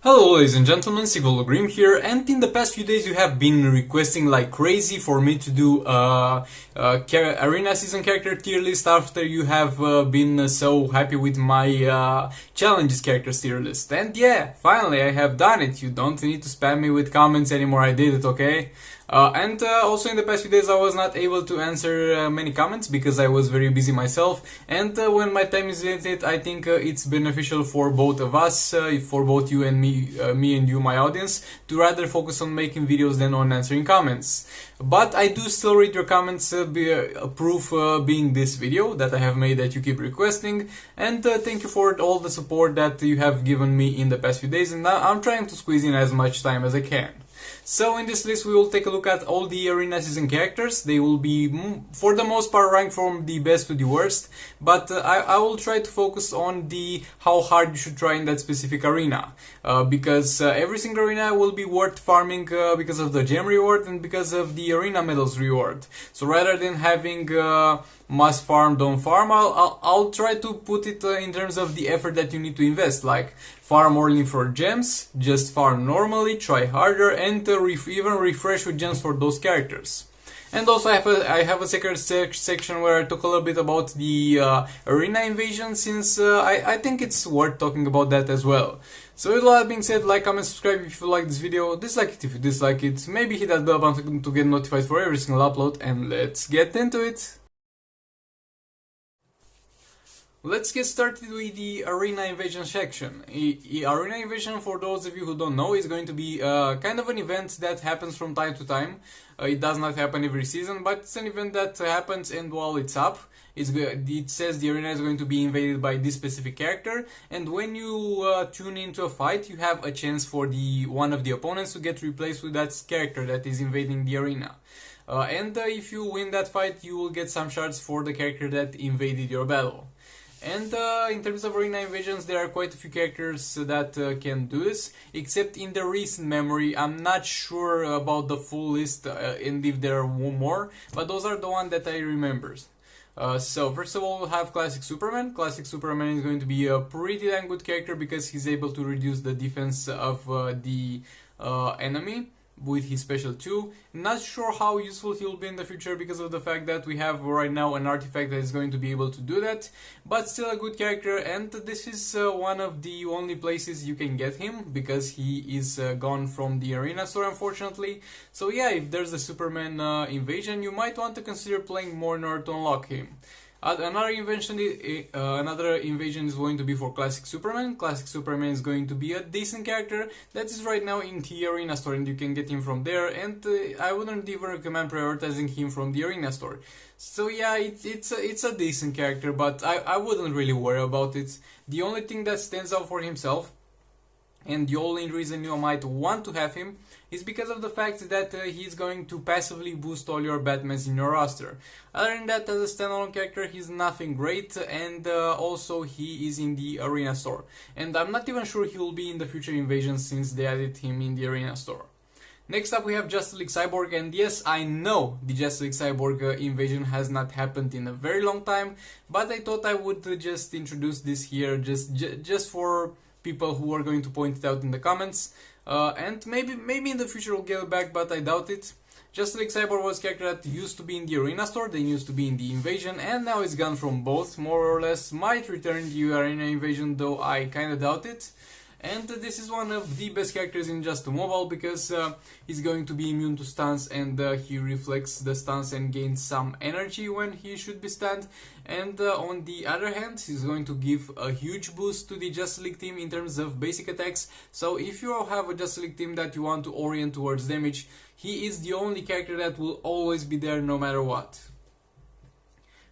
Hello ladies and gentlemen, Sigvalogrim here, and in the past few days you have been requesting like crazy for me to do Arena Season character tier list after you have been so happy with my Challenges characters tier list. And yeah, finally I have done it. You don't need to spam me with comments anymore, I did it, okay? Also in the past few days I was not able to answer many comments because I was very busy myself, and when my time is limited I think it's beneficial for both of us, for both you and me and you, my audience, to rather focus on making videos than on answering comments. But I do still read your comments, proof being this video that I have made that you keep requesting, and thank you for all the support that you have given me in the past few days, and I'm trying to squeeze in as much time as I can. So in this list we will take a look at all the Arena Season characters. They will be, for the most part, ranked from the best to the worst, but I will try to focus on the how hard you should try in that specific arena, because every single arena will be worth farming because of the gem reward and because of the arena medals reward. So rather than having must farm, don't farm, I'll try to put it in terms of the effort that you need to invest, like farm only for gems, just farm normally, try harder, and even refresh with gems for those characters. And also I have a second section where I talk a little bit about the arena invasion, since I think it's worth talking about that as well. So with all that being said, like, comment, subscribe if you like this video, dislike it if you dislike it, maybe hit that bell button to get notified for every single upload, and let's get into it! Let's get started with the Arena Invasion section. Arena Invasion, for those of you who don't know, is going to be kind of an event that happens from time to time. It does not happen every season, but it's an event that happens, and while it's up, it says the arena is going to be invaded by this specific character, and when you tune into a fight, you have a chance for one of the opponents to get replaced with that character that is invading the arena. If you win that fight, you will get some shards for the character that invaded your battle. And in terms of arena invasions, there are quite a few characters that can do this, except in the recent memory. I'm not sure about the full list and if there are more, but those are the ones that I remember. So first of all, we'll have Classic Superman. Classic Superman is going to be a pretty damn good character because he's able to reduce the defense of the enemy with his special 2. Not sure how useful he will be in the future because of the fact that we have right now an artifact that is going to be able to do that, but still a good character, and this is one of the only places you can get him because he is gone from the arena store, unfortunately. So yeah, if there's a Superman invasion, you might want to consider playing more in order to unlock him. Another invasion is going to be for Classic Superman. Classic Superman is going to be a decent character that is right now in the Arena Store, and you can get him from there, and I wouldn't even recommend prioritizing him from the Arena Store. So yeah, it's a decent character, but I wouldn't really worry about it. The only thing that stands out for himself, and the only reason you might want to have him, is because of the fact that he's going to passively boost all your Batmans in your roster. Other than that, as a standalone character, he's nothing great, and also he is in the Arena Store. And I'm not even sure he will be in the future invasions since they added him in the Arena Store. Next up we have Justice League Cyborg, and yes, I know the Justice League Cyborg invasion has not happened in a very long time, but I thought I would just introduce this here just for people who are going to point it out in the comments, and maybe in the future we'll get it back, but I doubt it. Justice League Cyborg was a character that used to be in the Arena Store, then used to be in the Invasion, and now it's gone from both, more or less. Might return to the Arena Invasion, though I kinda doubt it. And this is one of the best characters in Just Mobile because he's going to be immune to stuns, and he reflects the stuns and gains some energy when he should be stunned. And on the other hand, he's going to give a huge boost to the Justice League team in terms of basic attacks. So if you have a Justice League team that you want to orient towards damage, he is the only character that will always be there no matter what.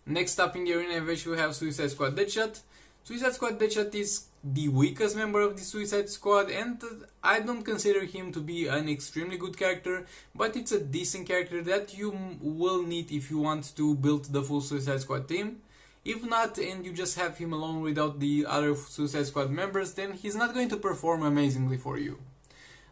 Next up in the Arena Invasion we have Suicide Squad Deadshot. Suicide Squad Deadshot is the weakest member of the Suicide Squad, and I don't consider him to be an extremely good character, but it's a decent character that you will need if you want to build the full Suicide Squad team. If not, and you just have him alone without the other Suicide Squad members, then he's not going to perform amazingly for you.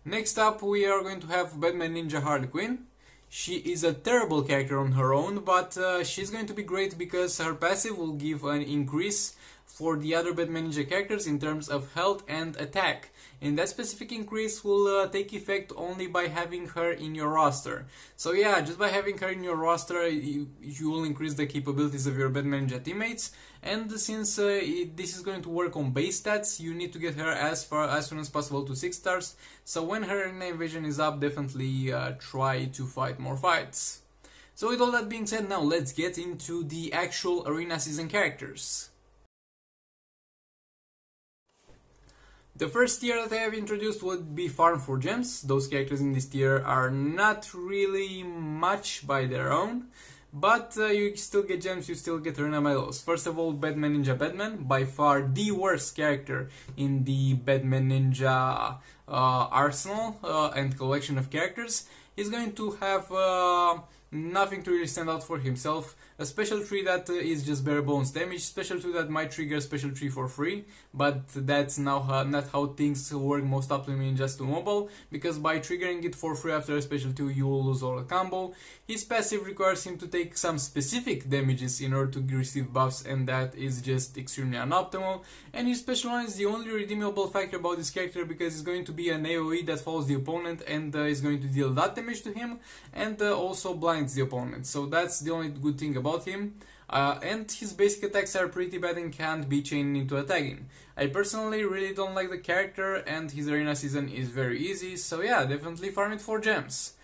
Next up we are going to have Batman Ninja Harley Quinn. She is a terrible character on her own, but she's going to be great because her passive will give an increase for the other Batman Ninja characters in terms of health and attack. And that specific increase will take effect only by having her in your roster. So yeah, just by having her in your roster, you will increase the capabilities of your Batman Ninja teammates. And since this is going to work on base stats, you need to get her as soon as possible to 6 stars. So when her Arena Invasion is up, definitely try to fight more fights. So with all that being said, now let's get into the actual Arena Season characters. The first tier that I have introduced would be Farm for Gems. Those characters in this tier are not really much by their own, but you still get gems, you still get arena medals. First of all, Batman Ninja Batman, by far the worst character in the Batman Ninja arsenal and collection of characters. He's going to have nothing to really stand out for himself. A special tree that is just bare bones damage, special 2 that might trigger special tree for free, but that's now not how things work most optimally in Just 2 Mobile, because by triggering it for free after a special 2 you will lose all the combo. His passive requires him to take some specific damages in order to receive buffs, and that is just extremely unoptimal. And his special 1 is the only redeemable factor about this character, because it's going to be an AoE that follows the opponent and is going to deal that damage to him, and also blinds the opponent. So that's the only good thing about him. And his basic attacks are pretty bad and can't be chained into a tagging. I personally really don't like the character, and his Arena Season is very easy, so yeah, definitely farm it for gems.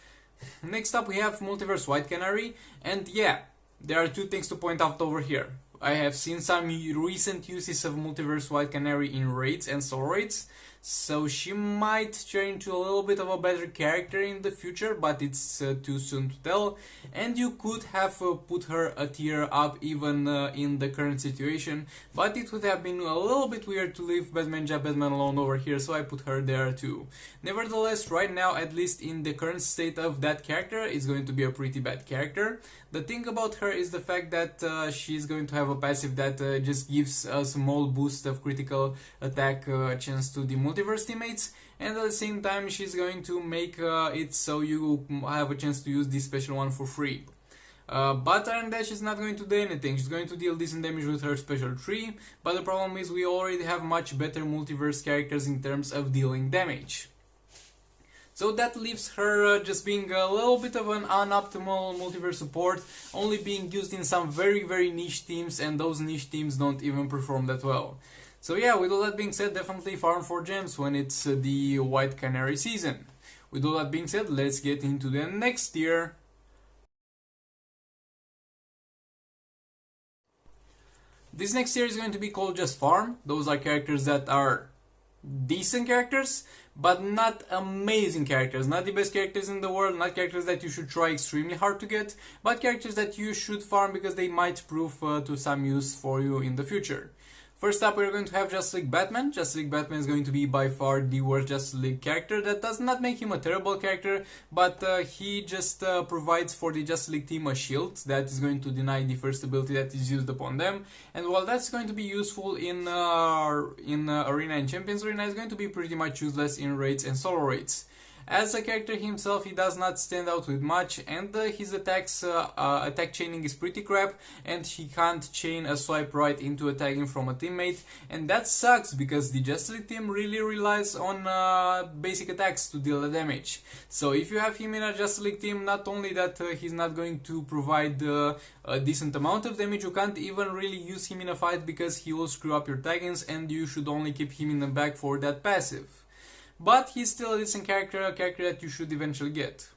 Next up we have Multiverse White Canary, and yeah, there are 2 things to point out over here. I have seen some recent uses of Multiverse White Canary in raids and solo raids, so she might turn into a little bit of a better character in the future, but it's too soon to tell. And you could have put her a tier up even in the current situation, but it would have been a little bit weird to leave Batman Ninja Batman alone over here, so I put her there too. Nevertheless, right now, at least in the current state of that character, it's going to be a pretty bad character. The thing about her is the fact that she's going to have a passive that just gives a small boost of critical attack chance to the multiverse teammates, and at the same time she's going to make it so you have a chance to use this special 1 for free. But other than that, she's not going to do anything. She's going to deal decent damage with her special 3, but the problem is we already have much better multiverse characters in terms of dealing damage. So that leaves her just being a little bit of an unoptimal multiverse support, only being used in some very niche teams, and those niche teams don't even perform that well. So yeah, with all that being said, definitely farm for gems when it's the White Canary season. With all that being said, let's get into the next tier. This next tier is going to be called just Farm. Those are characters that are decent characters, but not amazing characters, not the best characters in the world, not characters that you should try extremely hard to get, but characters that you should farm because they might prove to some use for you in the future. First up, we're going to have Justice League Batman. Justice League Batman is going to be by far the worst Justice League character. That does not make him a terrible character, but he just provides for the Justice League team a shield that is going to deny the first ability that is used upon them. And while that's going to be useful in Arena and Champions Arena, it's going to be pretty much useless in raids and solo raids. As a character himself, he does not stand out with much, and his attack chaining is pretty crap, and he can't chain a swipe right into attacking from a teammate, and that sucks because the Justice League team really relies on basic attacks to deal the damage. So if you have him in a Justice League team, not only that he's not going to provide a decent amount of damage, you can't even really use him in a fight because he will screw up your taggings, and you should only keep him in the back for that passive. But he's still a decent character, a character that you should eventually get.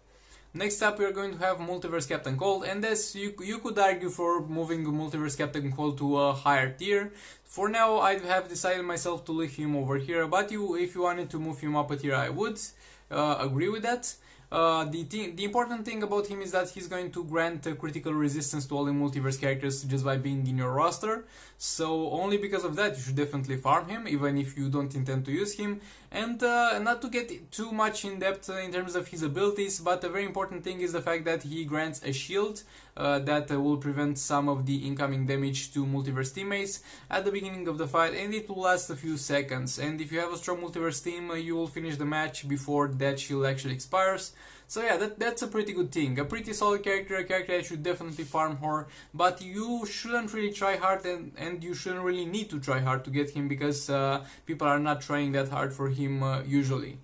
Next up, we are going to have Multiverse Captain Cold, and this you could argue for moving Multiverse Captain Cold to a higher tier. For now, I have decided myself to leave him over here, but if you wanted to move him up a tier, I would agree with that. The important thing about him is that he's going to grant critical resistance to all the multiverse characters just by being in your roster. So only because of that you should definitely farm him, even if you don't intend to use him. And not to get too much in depth in terms of his abilities, but a very important thing is the fact that he grants a shield that will prevent some of the incoming damage to multiverse teammates at the beginning of the fight, and it will last a few seconds. And if you have a strong multiverse team, you will finish the match before that shield actually expires. So yeah, that's a pretty good thing. A pretty solid character, a character that should definitely farm her, but you shouldn't really try hard, and you shouldn't really need to try hard to get him, because people are not trying that hard for him usually.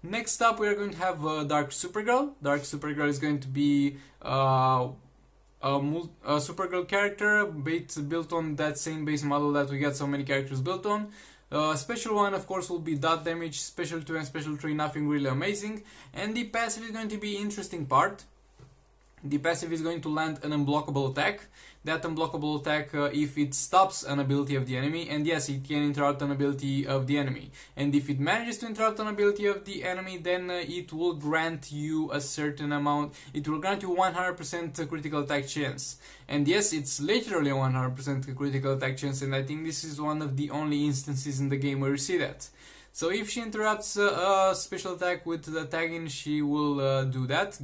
Next up, we are going to have Dark Supergirl. Dark Supergirl is going to be a Supergirl character built on that same base model that we got so many characters built on. Special 1, of course, will be dot damage, special 2 and special 3, nothing really amazing, and the passive is going to be interesting part. The passive is going to land an unblockable attack. That unblockable attack, if it stops an ability of the enemy, and yes, it can interrupt an ability of the enemy. And if it manages to interrupt an ability of the enemy, then it will grant you a certain amount. It will grant you 100% critical attack chance. And yes, it's literally a 100% critical attack chance, and I think this is one of the only instances in the game where you see that. So if she interrupts a special attack with the tagging, she will do that,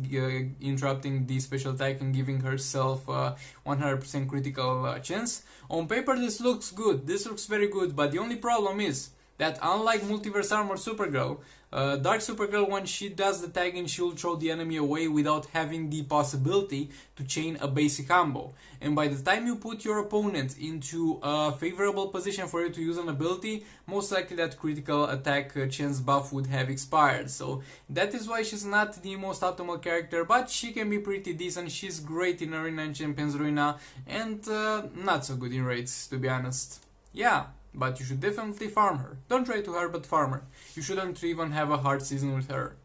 interrupting the special attack and giving herself 100% critical chance. On paper this looks good, this looks very good, but the only problem is that unlike Multiverse Armor Supergirl, Dark Supergirl, when she does the tagging, she will throw the enemy away without having the possibility to chain a basic combo. And by the time you put your opponent into a favorable position for you to use an ability, most likely that critical attack chance buff would have expired. So that is why she's not the most optimal character, but she can be pretty decent. She's great in Arena and Champions Arena, and not so good in raids, to be honest. Yeah. But you should definitely farm her. Don't try too hard, but farm her. You shouldn't even have a hard season with her.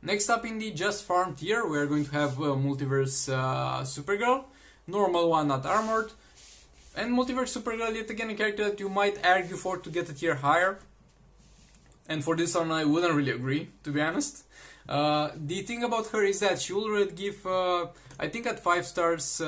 Next up in the just farm tier, we are going to have Multiverse Supergirl. Normal one, not armored. And Multiverse Supergirl, yet again a character that you might argue for to get a tier higher. And for this one I wouldn't really agree, to be honest. The thing about her is that she will give, I think at 5 stars,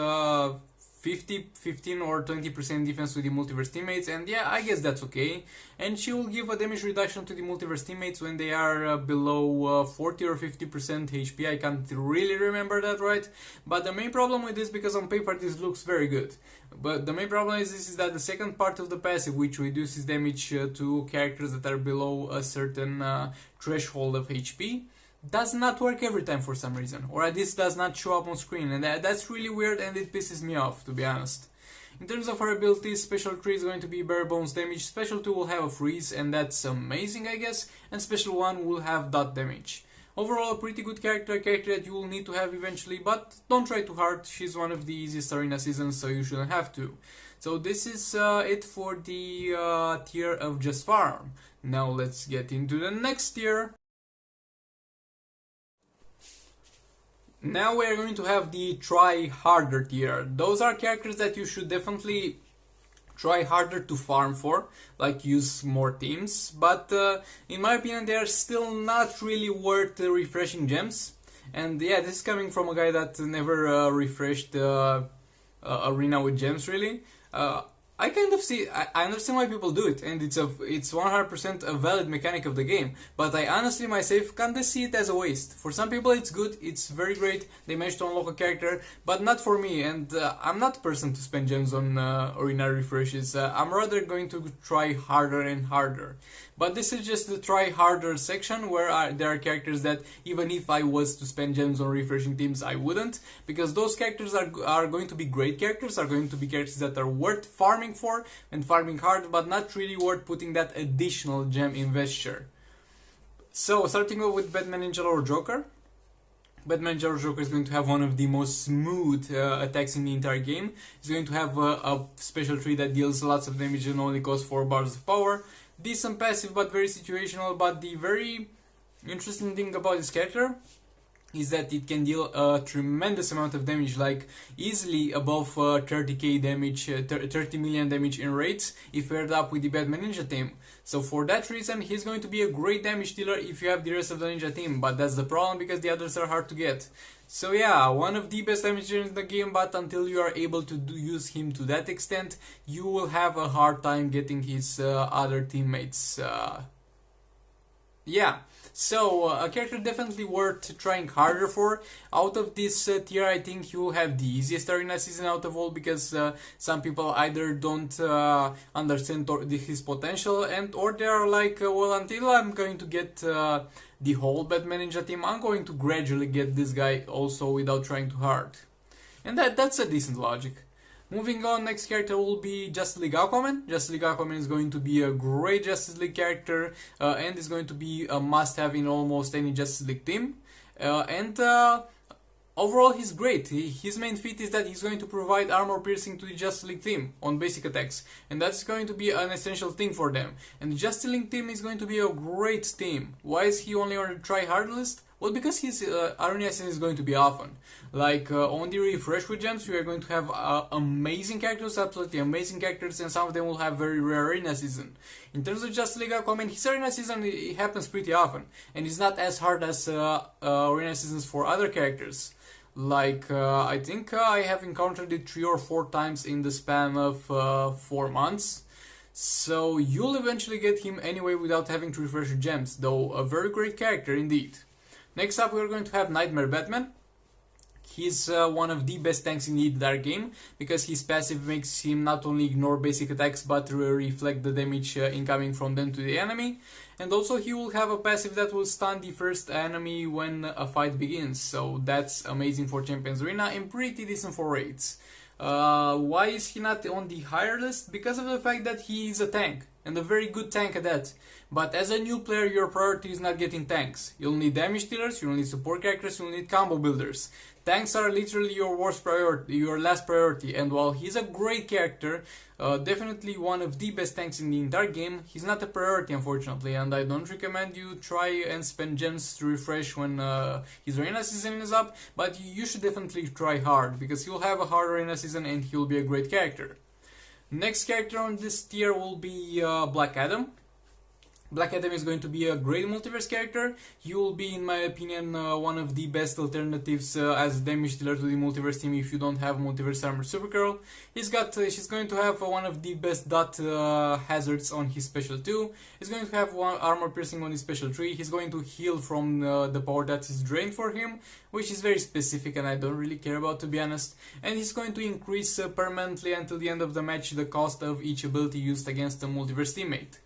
15 or 20% defense to the multiverse teammates, and yeah, I guess that's okay. And she will give a damage reduction to the multiverse teammates when they are below 40 or 50% HP. I can't really remember that right, but the main problem with this, because on paper this looks very good, but the main problem is that the second part of the passive, which reduces damage to characters that are below a certain threshold of HP, does not work every time for some reason, or at least does not show up on screen, and that's really weird, and it pisses me off, to be honest. In terms of her abilities, Special 3 is going to be bare bones damage, Special 2 will have a freeze, and that's amazing, I guess, and Special 1 will have dot damage. Overall, a pretty good character, a character that you will need to have eventually, but don't try too hard. She's one of the easiest arena seasons, so you shouldn't have to. So this is it for the tier of Just Farm. Now let's get into the next tier. Now we are going to have the try harder tier. Those are characters that you should definitely try harder to farm for, like use more teams, but in my opinion they are still not really worth refreshing gems. And yeah, this is coming from a guy that never refreshed arena with gems really. I kind of see, I understand why people do it, and it's 100% a valid mechanic of the game, but I honestly myself kind of see it as a waste. For some people it's good, it's very great, they managed to unlock a character, but not for me, and I'm not the person to spend gems on arena refreshes. I'm rather going to try harder and harder. But this is just the try harder section, where there are characters that even if I was to spend gems on refreshing teams, I wouldn't, because those characters are going to be great characters, are going to be characters that are worth farming for and farming hard, but not really worth putting that additional gem investure. So starting off with Batman, Angel or Joker. Batman, Angel or Joker is going to have one of the most smooth attacks in the entire game. He's going to have a special tree that deals lots of damage and only costs 4 bars of power. Decent passive, but very situational. But the very interesting thing about this character is that it can deal a tremendous amount of damage, like easily above 30k damage, 30 million damage in raids if paired up with the Batman Ninja team. So for that reason, he's going to be a great damage dealer if you have the rest of the Ninja team, but that's the problem because the others are hard to get. So yeah, one of the best damage dealers in the game, but until you are able to use him to that extent, you will have a hard time getting his other teammates. Yeah, So, a character definitely worth trying harder for. Out of this tier, I think you will have the easiest arena season out of all, because some people either don't understand his potential, and or they are like, well, until I'm going to get the whole Batman Ninja team, I'm going to gradually get this guy also without trying too hard. And that's a decent logic. Moving on, next character will be Justice League Aquaman. Justice League Aquaman is going to be a great Justice League character and is going to be a must-have in almost any Justice League team. Overall, he's great. His main feat is that he's going to provide armor piercing to the Justice League team on basic attacks, and that's going to be an essential thing for them. And the Justice League team is going to be a great team. Why is he only on the try-hard list? Well, because his arena season is going to be often. Like on the refresh with gems, we are going to have amazing characters, absolutely amazing characters, and some of them will have very rare arena season. In terms of Justice League Aquaman, his arena season it happens pretty often, and it's not as hard as arena seasons for other characters. Like I think I have encountered it 3 or 4 times in the span of 4 months. So you'll eventually get him anyway without having to refresh your gems, though a very great character indeed. Next up, we're going to have Nightmare Batman. He's one of the best tanks in the entire game, because his passive makes him not only ignore basic attacks but reflect the damage incoming from them to the enemy. And also he will have a passive that will stun the first enemy when a fight begins, so that's amazing for Champions Arena and pretty decent for raids. Why is he not on the higher list? Because of the fact that he is a tank, and a very good tank at that. But as a new player, your priority is not getting tanks. You'll need damage dealers, you'll need support characters, you'll need combo builders. Tanks are literally your worst priority, your last priority, and while he's a great character, definitely one of the best tanks in the entire game, he's not a priority unfortunately, and I don't recommend you try and spend gems to refresh when his arena season is up, but you should definitely try hard, because he'll have a hard arena season and he'll be a great character. Next character on this tier will be Black Adam. Black Adam is going to be a great multiverse character. He will be, in my opinion, one of the best alternatives as a damage dealer to the multiverse team if you don't have multiverse armor Supergirl. She's going to have one of the best dot hazards on his special 2. He's going to have one armor piercing on his special 3. He's going to heal from the power that is drained for him, which is very specific and I don't really care about, to be honest. And he's going to increase permanently until the end of the match the cost of each ability used against a multiverse teammate.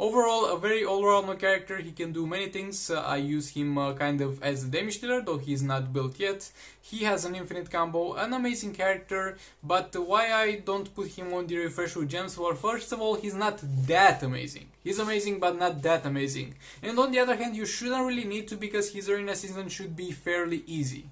Overall, a very all-round character. He can do many things. I use him kind of as a damage dealer, though he's not built yet. He has an infinite combo, an amazing character, but why I don't put him on the refresh with gems? Well, first of all, he's not that amazing. He's amazing, but not that amazing. And on the other hand, you shouldn't really need to, because his arena season should be fairly easy.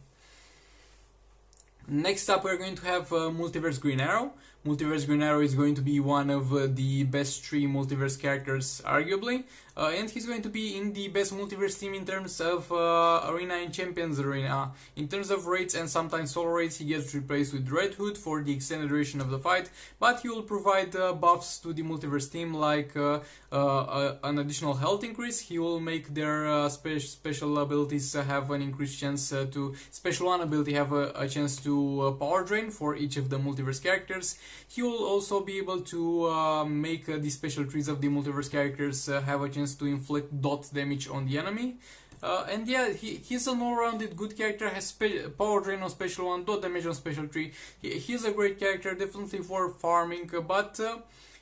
Next up, we're going to have Multiverse Green Arrow. Multiverse Green Arrow is going to be one of the best 3 multiverse characters, arguably, and he's going to be in the best multiverse team in terms of arena and Champions Arena. In terms of raids and sometimes solo raids, he gets replaced with Red Hood for the extended duration of the fight, but he will provide buffs to the multiverse team, like an additional health increase. He will make their special abilities have an increased chance to special 1 ability have a chance to power drain for each of the multiverse characters. He will also be able to make the special trees of the multiverse characters have a chance to inflict dot damage on the enemy. And yeah, he's an all-rounded good character, has power drain on special 1, dot damage on special 3. He's a great character, definitely for farming, but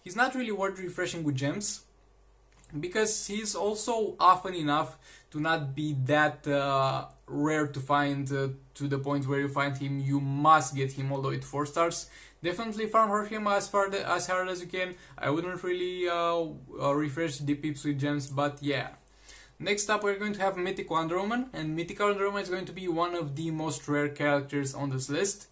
he's not really worth refreshing with gems, because he's also often enough to not be that rare to find, to the point where you find him, you must get him all the way to 4 stars. Definitely farm him as hard as you can. I wouldn't really refresh the peeps with gems, but yeah. Next up, we're going to have Mythic Wonder Woman, and Mythic Wonder Woman is going to be one of the most rare characters on this list.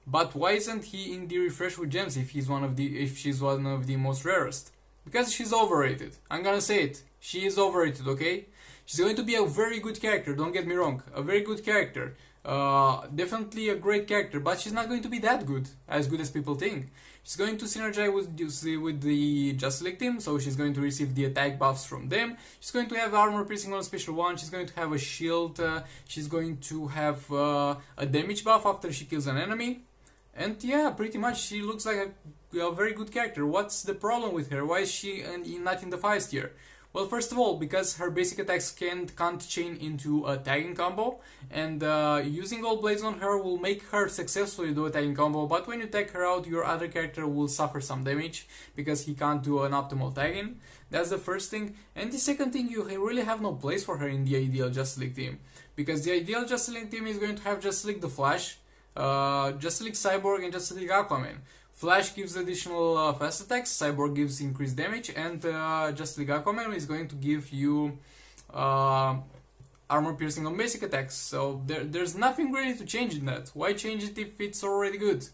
But why isn't he in the refresh with gems if she's one of the most rarest? Because she's overrated. I'm gonna say it. She is overrated, okay? She's going to be a very good character, don't get me wrong. A very good character. Definitely a great character, but she's not going to be that good as people think. She's going to synergize with the Justice League team, so she's going to receive the attack buffs from them. She's going to have armor piercing on special 1, she's going to have a shield, she's going to have a damage buff after she kills an enemy. And yeah, pretty much she looks like a very good character. What's the problem with her? Why is she not in the 5th tier? Well, first of all, because her basic attacks can't chain into a tagging combo, and using all blades on her will make her successfully do a tagging combo, but when you tag her out, your other character will suffer some damage, because he can't do an optimal tagging. That's the first thing. And the second thing, you really have no place for her in the ideal Justice League team, because the ideal Justice League team is going to have Justice League the Flash, Justice League Cyborg, and Justice League Aquaman. Flash gives additional fast attacks, Cyborg gives increased damage, and Justice League Aquaman is going to give you armor piercing on basic attacks. So there's nothing really to change in that. Why change it if it's already good?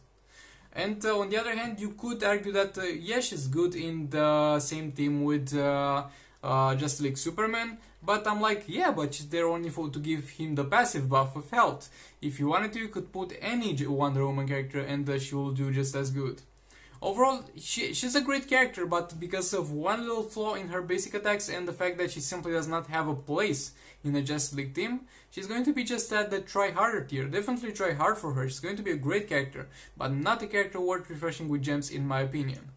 And on the other hand, you could argue that Yesh is good in the same team with Justice League Superman, but I'm like, yeah, but she's there only to give him the passive buff of health. If you wanted to, you could put any Wonder Woman character and she will do just as good. Overall, she's a great character, but because of one little flaw in her basic attacks and the fact that she simply does not have a place in a Justice League team, she's going to be just at the try harder tier. Definitely try hard for her. She's going to be a great character, but not a character worth refreshing with gems in my opinion.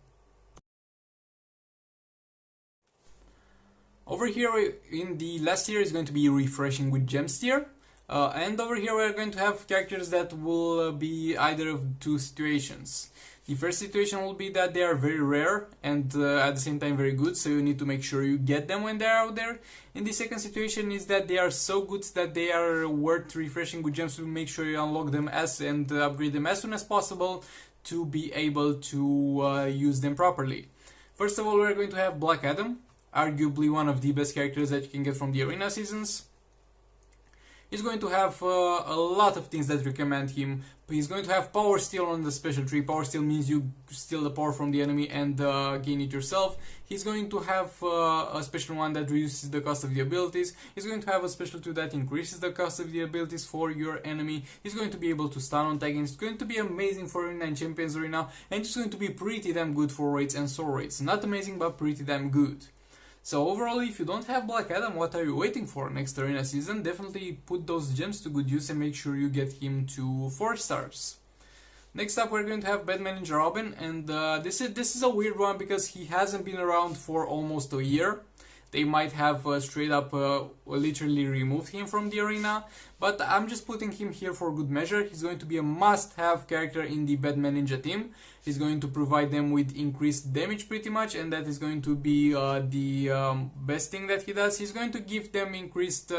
Over here in the last tier is going to be refreshing with gems tier. And over here we're going to have characters that will be either of two situations. The first situation will be that they are very rare and at the same time very good, so you need to make sure you get them when they're out there. And the second situation is that they are so good that they are worth refreshing with gems, to make sure you unlock them and upgrade them as soon as possible to be able to use them properly. First of all, we're going to have Black Adam, arguably one of the best characters that you can get from the arena seasons. He's going to have a lot of things that recommend him. He's going to have power steal on the special tree. Power steal means you steal the power from the enemy and gain it yourself. He's going to have a special one that reduces the cost of the abilities. He's going to have a special 2 that increases the cost of the abilities for your enemy. He's going to be able to stun on tagging. It's going to be amazing for Arena and Champions Arena, and it's going to be pretty damn good for raids and soul raids. Not amazing, but pretty damn good. So overall, if you don't have Black Adam, what are you waiting for? Next arena season, definitely put those gems to good use and make sure you get him to 4 stars. Next up, we're going to have Batman Ninja Robin, and this is a weird one because he hasn't been around for almost a year. They might have straight up literally removed him from the arena, but I'm just putting him here for good measure. He's going to be a must-have character in the Batman Ninja team. He's going to provide them with increased damage pretty much, and that is going to be the best thing that he does. He's going to give them increased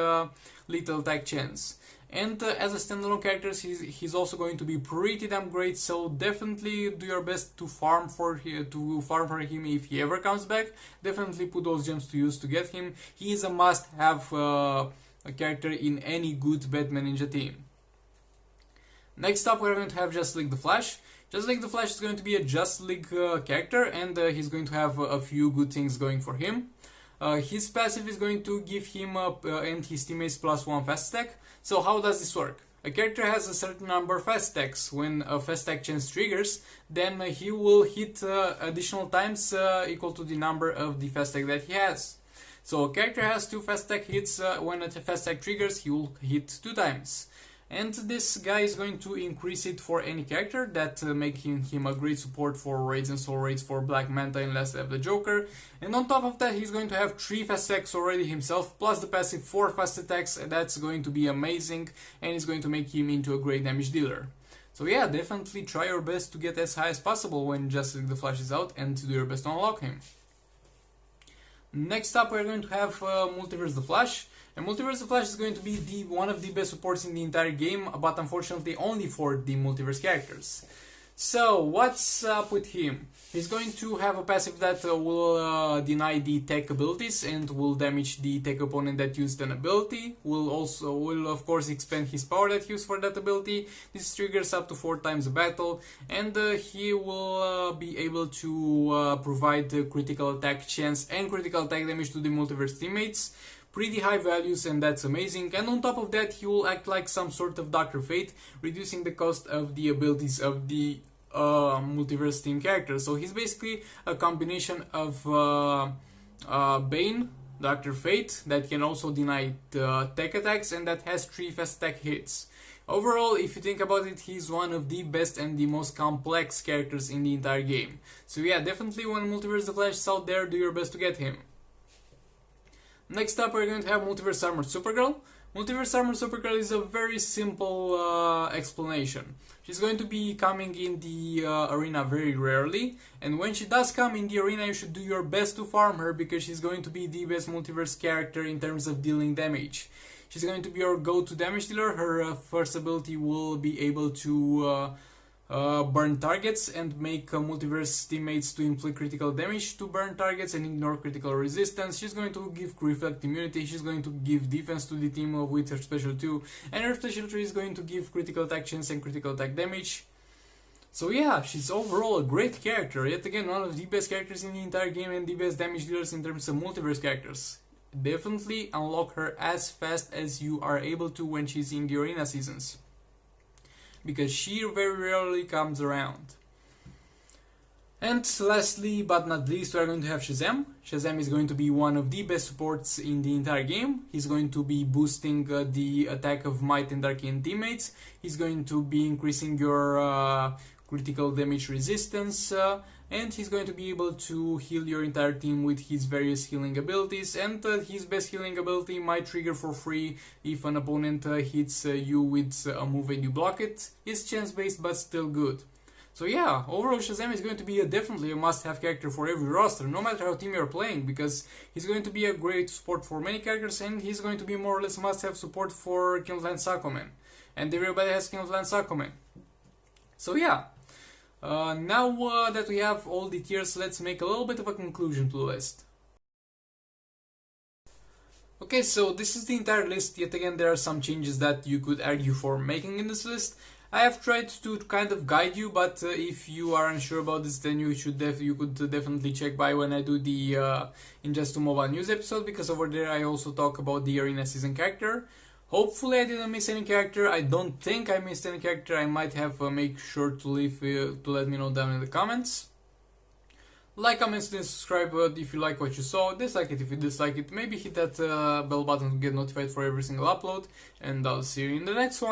lethal attack chance. And as a standalone character, he's also going to be pretty damn great, so definitely do your best to farm for him if he ever comes back. Definitely put those gems to use to get him. He is a must-have a character in any good Batman Ninja team. Next up, we're going to have Justice League the Flash. Justice League the Flash is going to be a Justice League character, and he's going to have a few good things going for him. His passive is going to give him and his teammates +1 fast attack. So how does this work? A character has a certain number of fast attacks. When a fast attack chance triggers, then he will hit additional times equal to the number of the fast attack that he has. So a character has 2 fast attack hits. When a fast attack triggers, he will hit 2 times. And this guy is going to increase it for any character, that making him a great support for raids and soul raids for Black Manta and Last Day of the Joker. And on top of that, he's going to have 3 fast attacks already himself, plus the passive 4 fast attacks. That's going to be amazing, and it's going to make him into a great damage dealer. So yeah, definitely try your best to get as high as possible when Justice League the Flash is out, and to do your best to unlock him. Next up, we're going to have Multiverse the Flash. And Multiverse the Flash is going to be one of the best supports in the entire game, but unfortunately only for the Multiverse characters. So, what's up with him? He's going to have a passive that will deny the tech abilities and will damage the tech opponent that used an ability. Will of course expand his power that he used for that ability. This triggers up to 4 times a battle, and he will be able to provide critical attack chance and critical attack damage to the Multiverse teammates. Pretty high values, and that's amazing. And on top of that, he will act like some sort of Dr. Fate, reducing the cost of the abilities of the Multiverse team characters. So he's basically a combination of Bane, Dr. Fate, that can also deny tech attacks, and that has 3 fast attack hits. Overall, if you think about it, he's one of the best and the most complex characters in the entire game. So yeah, definitely when Multiverse the Flash is out there, do your best to get him. Next up, we're going to have Multiverse Armored Supergirl. Multiverse Armored Supergirl is a very simple explanation. She's going to be coming in the arena very rarely, and when she does come in the arena, you should do your best to farm her because she's going to be the best multiverse character in terms of dealing damage. She's going to be your go-to damage dealer. Her first ability will be able to burn targets and make multiverse teammates to inflict critical damage to burn targets and ignore critical resistance. She's going to give reflect immunity, she's going to give defense to the team with her special 2, and her special 3 is going to give critical attack chance and critical attack damage. So yeah, she's overall a great character, yet again one of the best characters in the entire game and the best damage dealers in terms of multiverse characters. Definitely unlock her as fast as you are able to when she's in the arena seasons, because she very rarely comes around. And lastly but not least, we are going to have Shazam. Shazam is going to be one of the best supports in the entire game. He's going to be boosting the attack of Might and Arcane teammates. He's going to be increasing your critical damage resistance, and he's going to be able to heal your entire team with his various healing abilities, and his best healing ability might trigger for free if an opponent hits you with a move and you block it. It's chance based but still good. So yeah, overall Shazam is going to be definitely a must-have character for every roster, no matter how team you're playing, because he's going to be a great support for many characters, and he's going to be more or less must-have support for King of Lands Aquaman. And everybody has King of Lands Aquaman. So yeah, now that we have all the tiers, let's make a little bit of a conclusion to the list. Okay, so this is the entire list. Yet again, there are some changes that you could argue for making in this list. I have tried to kind of guide you, but if you are unsure about this, then you could definitely check by when I do the Injustice 2 Mobile News episode, because over there I also talk about the arena season character. Hopefully I didn't miss any character. I don't think I missed any character. I might have make sure to leave to let me know down in the comments. Like, comment, and subscribe if you like what you saw. Dislike it if you dislike it. Maybe hit that bell button to get notified for every single upload. And I'll see you in the next one.